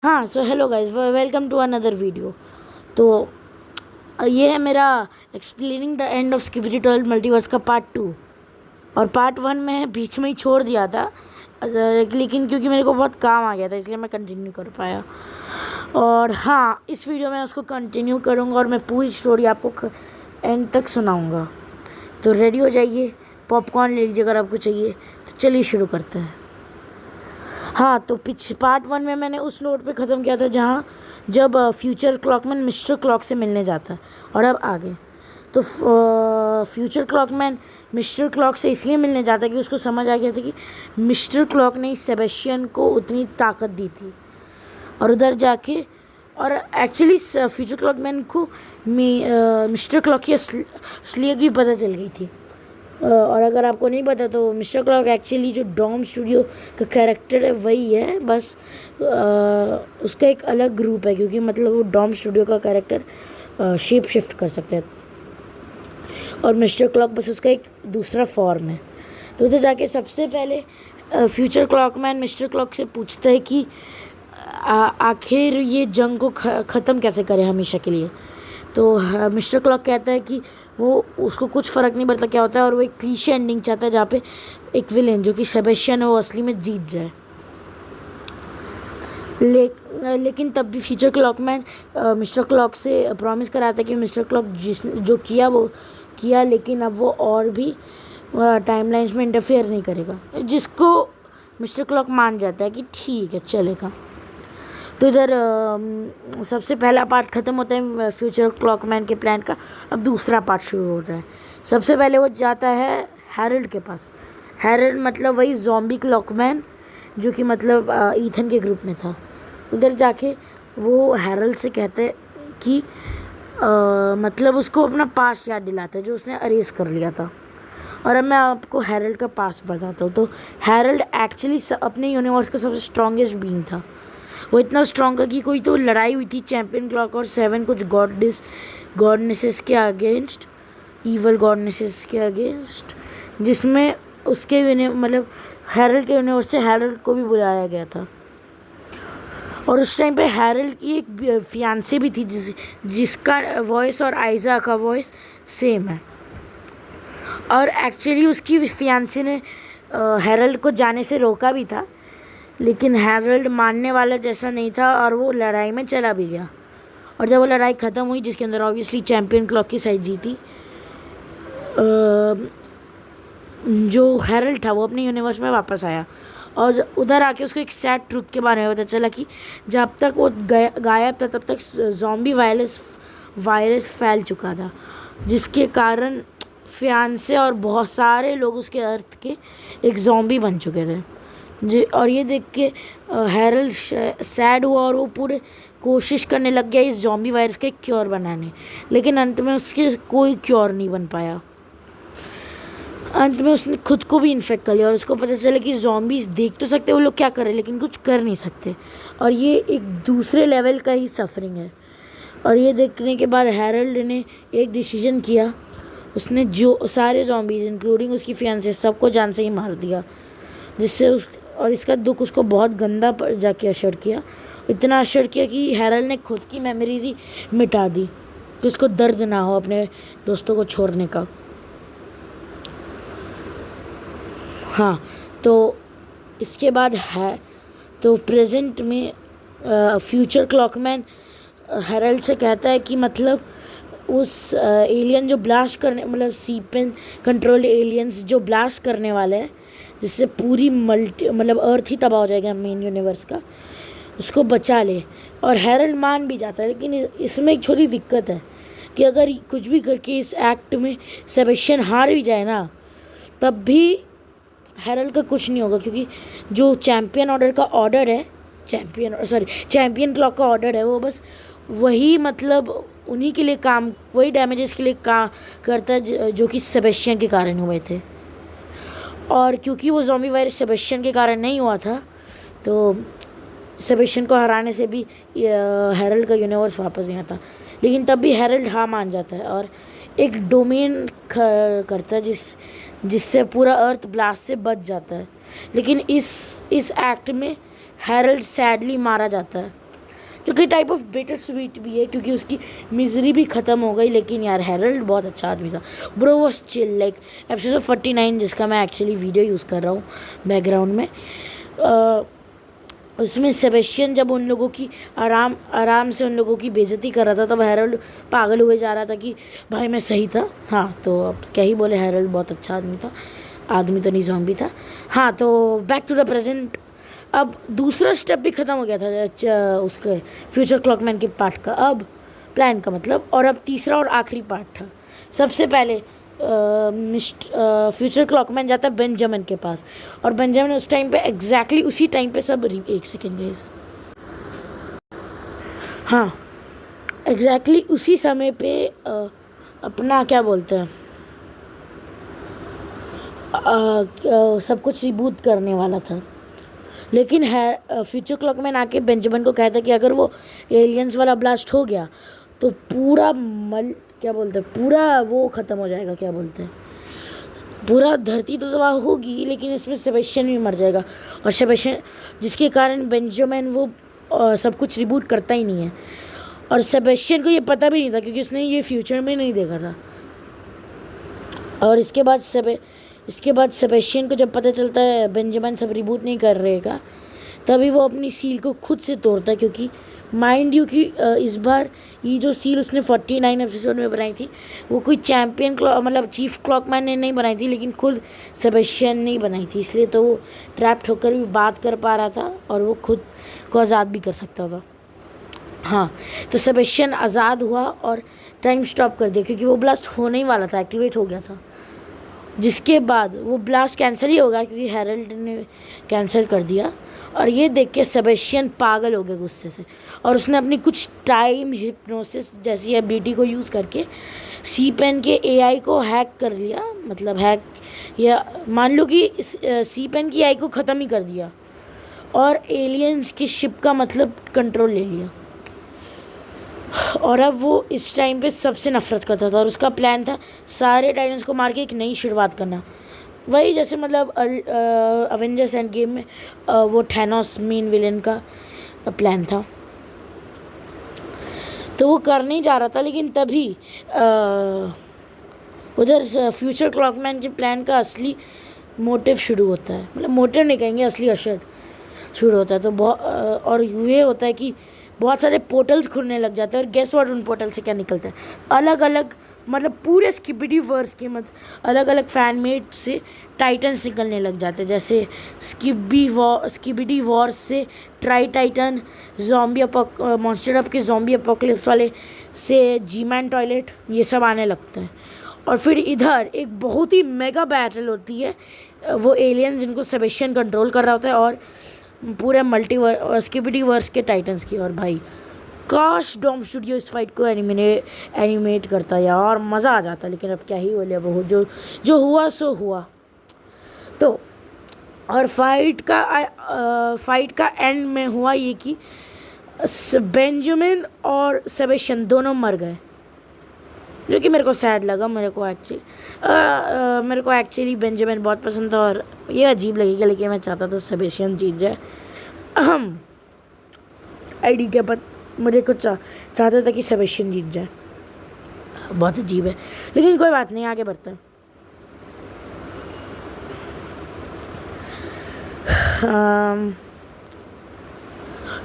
हाँ, so hello guys, welcome to another video. तो ये है मेरा explaining the end of skibidi toilet multiverse का पार्ट 2। और पार्ट 1 में बीच में ही छोड़ दिया था, लेकिन क्योंकि मेरे को बहुत काम आ गया था इसलिए मैं कंटिन्यू कर पाया। और हाँ, इस वीडियो में उसको कंटिन्यू करूँगा और मैं पूरी स्टोरी आपको एंड तक सुनाऊँगा। तो रेडी हो जाइए, पॉपकॉर्न ले लीजिए अगर आपको चाहिए। तो चलिए शुरू करते हैं। हाँ, तो पार्ट 1 में मैंने उस नोट पे ख़त्म किया था जहाँ जब फ्यूचर क्लॉकमैन मिस्टर क्लॉक से मिलने जाता है। और अब आगे तो फ्यूचर क्लॉकमैन मिस्टर क्लॉक से इसलिए मिलने जाता है कि उसको समझ आ गया था कि मिस्टर क्लॉक ने सेबेस्टियन को उतनी ताकत दी थी। और उधर जाके और एक्चुअली फ्यूचर क्लॉकमैन को मिस्टर क्लॉक की असलियत भी पता चल गई थी। और अगर आपको नहीं पता तो मिस्टर क्लॉक एक्चुअली जो डॉम स्टूडियो का कैरेक्टर है वही है, बस उसका एक अलग ग्रुप है, क्योंकि मतलब वो डॉम स्टूडियो का कैरेक्टर शेप शिफ्ट कर सकते हैं और मिस्टर क्लॉक बस उसका एक दूसरा फॉर्म है। तो उधर जाके सबसे पहले फ्यूचर क्लॉकमैन मिस्टर क्लॉक से पूछता है कि आखिर ये जंग को ख़त्म कैसे करें हमेशा के लिए। तो मिस्टर क्लॉक कहता है कि वो उसको कुछ फ़र्क नहीं पड़ता क्या होता है, और वो एक क्लीशे एंडिंग चाहता है जहाँ पे एक विलेन जो कि सेबेस्टियन है वो असली में जीत जाए। लेकिन तब भी फ्यूचर क्लॉकमैन मिस्टर क्लॉक से प्रॉमिस कराता है कि मिस्टर क्लॉक जो किया वो किया, लेकिन अब वो और भी टाइमलाइंस में इंटरफेयर नहीं करेगा, जिसको मिस्टर क्लॉक मान जाता है कि ठीक है चलेगा। तो इधर सबसे पहला पार्ट ख़त्म होता है फ्यूचर क्लॉकमैन के प्लान का। अब दूसरा पार्ट शुरू होता है। सबसे पहले वो जाता है हैरल्ड के पास। हैरल्ड मतलब वही ज़ॉम्बी क्लॉकमैन जो कि मतलब ईथन के ग्रुप में था। उधर जाके वो हैरल्ड से कहते हैं कि मतलब उसको अपना पास्ट याद दिलाता है जो उसने अरेज कर लिया था। और अब मैं आपको हैरल्ड का पास्ट बताता हूँ। तो हैरल्ड एक्चुअली अपने यूनिवर्स का सबसे स्ट्रॉन्गेस्ट बीइंग था। वो इतना स्ट्रॉन्ग था कि कोई तो लड़ाई हुई थी चैम्पियन क्लॉक और 7 कुछ गॉडनेसेस के अगेंस्ट, ईवल गॉडनेसेस के अगेंस्ट, जिसमें उसके मतलब हैरल्ड के यूनिवर्स से हैरल्ड को भी बुलाया गया था। और उस टाइम पे हैरल्ड की एक फियांसे भी थी जिसका वॉइस और आइजा का वॉइस सेम है। और एक्चुअली उसकी फियांसे ने हैरल्ड को जाने से रोका भी था, लेकिन हैरल्ड मानने वाला जैसा नहीं था और वो लड़ाई में चला भी गया। और जब वो लड़ाई ख़त्म हुई जिसके अंदर ऑब्वियसली चैम्पियन क्लॉक की साइड जीती, जो हैरल्ड था वो अपने यूनिवर्स में वापस आया। और उधर आके उसको एक सैड ट्रुथ के बारे में पता चला कि जब तक वो गायब था तब तक ज़ॉम्बी वायरस फैल चुका था, जिसके कारण फियांसे और बहुत सारे लोग उसके अर्थ के एक ज़ॉम्बी बन चुके थे जी। और ये देख के हैरल्ड सैड हुआ और वो पूरे कोशिश करने लग गया इस ज़ॉम्बी वायरस का क्योर बनाने, लेकिन अंत में उसके कोई क्योर नहीं बन पाया। अंत में उसने खुद को भी इन्फेक्ट कर लिया और उसको पता चला कि ज़ॉम्बीज़ देख तो सकते वो लोग क्या कर रहे हैं, लेकिन कुछ कर नहीं सकते। और ये एक दूसरे लेवल का ही सफरिंग है। और ये देखने के बाद हैरल्ड ने एक डिसीजन किया। उसने जो सारे ज़ॉम्बीज़ इंक्लूडिंग उसकी फियांसे सबको जान से ही मार दिया, जिससे और इसका दुख उसको बहुत गंदा पर जाके असर किया। इतना असर किया कि हैरल्ड ने खुद की मेमोरीज ही मिटा दी कि उसको दर्द ना हो अपने दोस्तों को छोड़ने का। हाँ, तो इसके बाद है तो प्रेजेंट में फ्यूचर क्लॉकमैन हैरल्ड से कहता है कि मतलब उस एलियन जो ब्लास्ट करने मतलब सीपेन कंट्रोल्ड एलियंस जो ब्लास्ट करने वाले हैं, जिससे पूरी मतलब अर्थ ही तबाह हो जाएगा मेन यूनिवर्स का, उसको बचा ले। और हैरल्ड मान भी जाता है, लेकिन इसमें एक छोटी दिक्कत है कि अगर कुछ भी करके इस एक्ट में सेबेस्टियन हार भी जाए ना, तब भी हैरल्ड का कुछ नहीं होगा, क्योंकि जो चैम्पियन क्लॉक का ऑर्डर है वो बस वही मतलब उन्हीं के लिए काम, वही डैमेजेस के लिए काम करता है जो कि सेबेस्टियन के कारण हुए थे। और क्योंकि वो ज़ॉम्बी वायरस सेबेस्टियन के कारण नहीं हुआ था, तो सेबेस्टियन को हराने से भी हैरल्ड का यूनिवर्स वापस नहीं आता। लेकिन तब भी हैरल्ड हार मान जाता है और एक डोमेन करता है जिससे पूरा अर्थ ब्लास्ट से बच जाता है। लेकिन इस एक्ट में हैरल्ड सैडली मारा जाता है। जो कि टाइप ऑफ बिटर स्वीट भी है क्योंकि उसकी मिजरी भी ख़त्म हो गई। लेकिन यार हैरल्ड बहुत अच्छा आदमी था bro, was chill. Like episode 49 जिसका मैं एक्चुअली वीडियो यूज़ कर रहा हूँ बैकग्राउंड में, उसमें सेबेस्टियन जब उन लोगों की आराम से उन लोगों की बेइज्जती कर रहा था तब हैरल्ड पागल हुए जा रहा था कि भाई मैं सही था। हाँ तो अब क्या ही बोले, हैरल्ड बहुत अच्छा आदमी था, आदमी तो नहीं ज़ॉम्बी था। हाँ तो बैक टू द प्रेजेंट। अब दूसरा स्टेप भी ख़त्म हो गया था उसके फ्यूचर क्लॉकमैन के पार्ट का, अब प्लान का मतलब, और अब तीसरा और आखिरी पार्ट था। सबसे पहले फ्यूचर क्लॉकमैन जाता है बेंजामिन के पास, और बेंजामिन उस टाइम पे एग्जैक्टली उसी टाइम पे सब एक सेकेंड गाइस, हाँ एग्जैक्टली उसी समय पे अपना क्या बोलते हैं सब कुछ रिबूट करने वाला था। लेकिन है फ्यूचर क्लॉकमैन आके बेंजामिन को कहता है कि अगर वो एलियंस वाला ब्लास्ट हो गया तो पूरा क्या बोलते हैं पूरा वो ख़त्म हो जाएगा, क्या बोलते हैं पूरा धरती तो तबाह होगी लेकिन इसमें सेबेस्टियन भी मर जाएगा। और सेबेस्टियन जिसके कारण बेंजामिन वो सब कुछ रिबूट करता ही नहीं है। और सेबेस्टियन को ये पता भी नहीं था क्योंकि उसने ये फ्यूचर में नहीं देखा था। और इसके बाद सेबेस्टियन को जब पता चलता है बेंजामिन सब रिबूट नहीं कर रहेगा, तभी वो अपनी सील को खुद से तोड़ता है। क्योंकि माइंड यू कि इस बार ये जो सील उसने 49 एपिसोड में बनाई थी वो कोई चैम्पियन मतलब चीफ क्लॉकमैन ने नहीं बनाई थी, लेकिन खुद सेबेस्टियन ने बनाई थी, इसलिए तो वो ट्रैप्ड होकर भी बात कर पा रहा था और वो खुद को आज़ाद भी कर सकता था। हाँ तो सेबेस्टियन आज़ाद हुआ और टाइम स्टॉप कर दिया क्योंकि वो ब्लास्ट होने ही वाला था, एक्टिवेट हो गया था। जिसके बाद वो ब्लास्ट कैंसिल ही होगा क्योंकि हैरल्ड ने कैंसिल कर दिया। और ये देख के सेबेस्टियन पागल हो गया गुस्से से, और उसने अपनी कुछ टाइम हिप्नोसिस जैसी एबिलिटी को यूज़ करके सी पेन के एआई को हैक कर लिया। मतलब हैक या मान लो कि सी पेन की एआई को ख़त्म ही कर दिया और एलियंस की शिप का मतलब कंट्रोल ले लिया। और अब वो इस टाइम पे सबसे नफरत करता था और उसका प्लान था सारे टाइटन्स को मार के एक नई शुरुआत करना। वही जैसे मतलब अवेंजर्स एंड गेम में वो थैनोस मेन विलेन का प्लान था, तो वो करने ही जा रहा था। लेकिन तभी उधर फ्यूचर क्लॉकमैन के प्लान का असली मोटिव शुरू होता है, मतलब मोटिव नहीं कहेंगे, असली असर शुरू होता है। तो और ये होता है कि बहुत सारे पोर्टल्स खुलने लग जाते हैं और गेस व्हाट उन पोर्टल से क्या निकलता है, अलग अलग मतलब पूरे स्किबिडी वर्स के अलग अलग फैन मेड से टाइटन्स निकलने लग जाते हैं। जैसे स्किबिडी वॉर्स से ट्राई टाइटन, मॉन्स्टर अप के ज़ॉम्बी अपोकलिप्स वाले से जी-मैन टॉयलेट, ये सब आने लगते हैं। और फिर इधर एक बहुत ही मेगा बैटल होती है, वो एलियन जिनको सेबेस्टियन कंट्रोल कर रहा होता है और पूरे स्किबिडी वर्स के टाइटन्स की। और भाई काश डॉम स्टूडियो इस फाइट को एनिमेट करता यार, मज़ा आ जाता। लेकिन अब क्या ही बोले, अब जो हुआ सो हुआ। तो और फाइट का एंड में हुआ ये कि बेंजामिन और सेबेस्टियन दोनों मर गए, जो कि मेरे को सैड लगा। मेरे को एक्चुअली बेंजामिन बहुत पसंद था और ये अजीब लगेगा, लेकिन मैं चाहता था सेबेस्टियन जीत जाए। आईडी के बाद मुझे कुछ चाहता था कि सेबेस्टियन जीत जाए, बहुत अजीब है, लेकिन कोई बात नहीं, आगे बढ़ते हैं।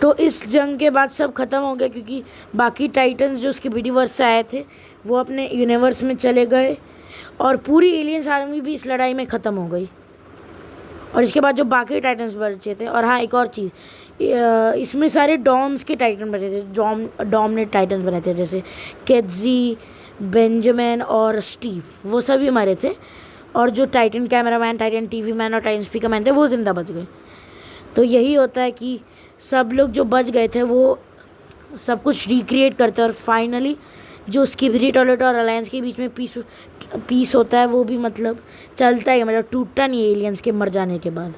तो इस जंग के बाद सब ख़त्म हो गया क्योंकि बाकी टाइटन्स जो उसके यूनिवर्स से आए थे वो अपने यूनिवर्स में चले गए और पूरी एलियंस आर्मी भी इस लड़ाई में ख़त्म हो गई। और इसके बाद जो बाकी टाइटन्स बचे थे, और हाँ एक और चीज़, इसमें सारे डॉम्स के टाइटन बने थे, डॉमिनेट टाइटन्स बने थे, जैसे केटजी, बेंजामिन और स्टीव, वो सभी मरे थे। और जो Titan cameraman, Titan TV man और टाइटन स्पीकर मैन थे वो ज़िंदा बच गए। तो यही होता है कि सब लोग जो बच गए थे वो सब कुछ रिक्रिएट करते हैं और फाइनली जो स्किबिडी टॉयलेट और अलायंस के बीच में पीस होता है वो भी मतलब चलता है, मतलब टूटता नहीं एलियंस के मर जाने के बाद।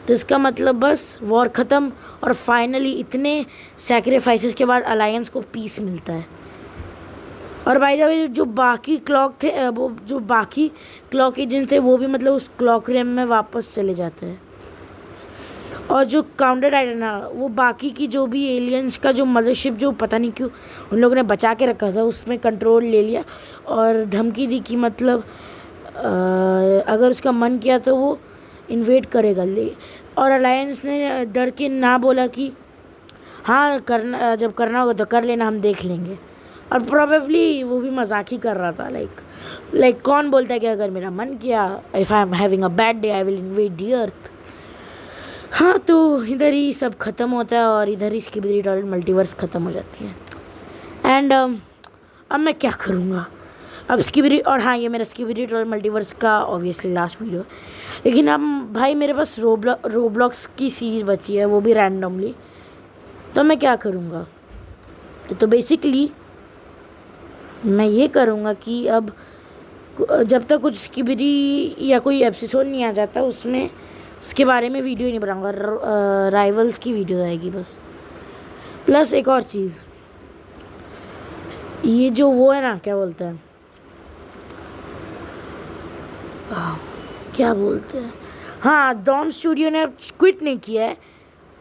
तो इसका मतलब बस वॉर ख़त्म और फाइनली इतने सैक्रिफाइसेस के बाद अलायंस को पीस मिलता है। और बाय द वे जो बाकी क्लॉक थे, वो जो बाकी क्लॉक एजेंट थे वो भी मतलब उस क्लॉक रेम में वापस चले जाते हैं। और जो काउंटर टाइटन ना, वो बाकी की जो भी एलियंस का जो मदरशिप जो पता नहीं क्यों उन लोगों ने बचा के रखा था, उसमें कंट्रोल ले लिया और धमकी दी कि मतलब अगर उसका मन किया तो वो इन्वेड करेगा ले। और अलायंस ने डर के ना बोला कि हाँ करना, जब करना होगा तो कर लेना, हम देख लेंगे। और प्रोबेबली वो भी मजाक ही कर रहा था। लाइक कौन बोलता है कि अगर मेरा मन किया, if I am having a bad day I will invade the earth. हाँ, तो इधर ही सब ख़त्म होता है और इधर ही स्किबिडी टॉयलेट मल्टीवर्स ख़त्म हो जाती है। एंड अब मैं क्या करूँगा अब स्किबिडी, और हाँ ये मेरा स्किबिडी टॉयलेट मल्टीवर्स का ऑब्वियसली लास्ट वीडियो है। लेकिन अब भाई मेरे पास रोब्लॉक्स की सीरीज़ बची है, वो भी रैंडमली, तो मैं क्या करूँगा। तो बेसिकली मैं ये करूँगा कि अब जब तक कुछ स्किबिडी या कोई एपिसोड नहीं आ जाता उसमें उसके बारे में वीडियो नहीं बनाऊँगा, राइवल्स की वीडियो आएगी बस। प्लस एक और चीज़, ये जो वो है ना, क्या बोलते हैं, क्या बोलते हैं, हाँ डॉम स्टूडियो ने क्विट नहीं किया है,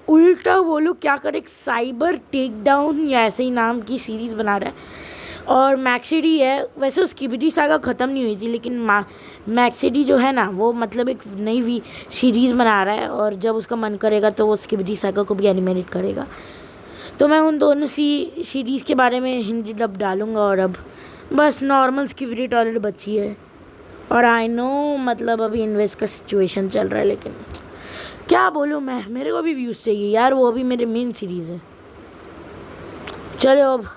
उल्टा वो लोग क्या करे, एक साइबर टेक डाउन या ऐसे ही नाम की सीरीज़ बना रहा है। और मैक्सिडी है, वैसे स्किबिडी सागा ख़त्म नहीं हुई थी, लेकिन मैक्सिडी जो है ना वो मतलब एक नई सीरीज़ बना रहा है और जब उसका मन करेगा तो वो स्किबिडी सागा को भी एनिमेट करेगा। तो मैं उन दोनों सीरीज़ के बारे में हिंदी डब डालूँगा। और अब बस नॉर्मल स्किबिडी टॉयलेट बची है। और आई नो मतलब अभी इन्वेस्ट का सिचुएशन चल रहा है, लेकिन क्या बोलूँ मैं, मेरे को भी व्यूज़ चाहिए यार, वो अभी मेरे मेन सीरीज़ है। चलो अब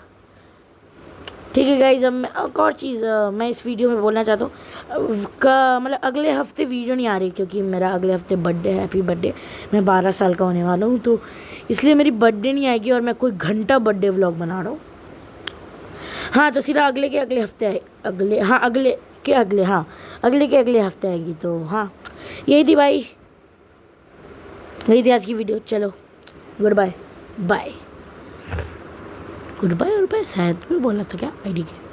ठीक है गाइज। अब मैं एक और चीज़ मैं इस वीडियो में बोलना चाहता हूँ, मतलब अगले हफ्ते वीडियो नहीं आ रही क्योंकि मेरा अगले हफ्ते बर्थडे है, हैप्पी बर्थडे। मैं 12 साल का होने वाला हूँ, तो इसलिए मेरी बर्थडे नहीं आएगी और मैं कोई घंटा बर्थडे व्लॉग बना रहा हूँ। हाँ तो सीधा अगले के अगले हफ्ते आए, अगले के अगले हफ्ते आएगी। तो हाँ यही थी भाई, यही थी आज की वीडियो। चलो good bye, bye, good bye और बाय शायद मैं बोला था क्या आईडी के।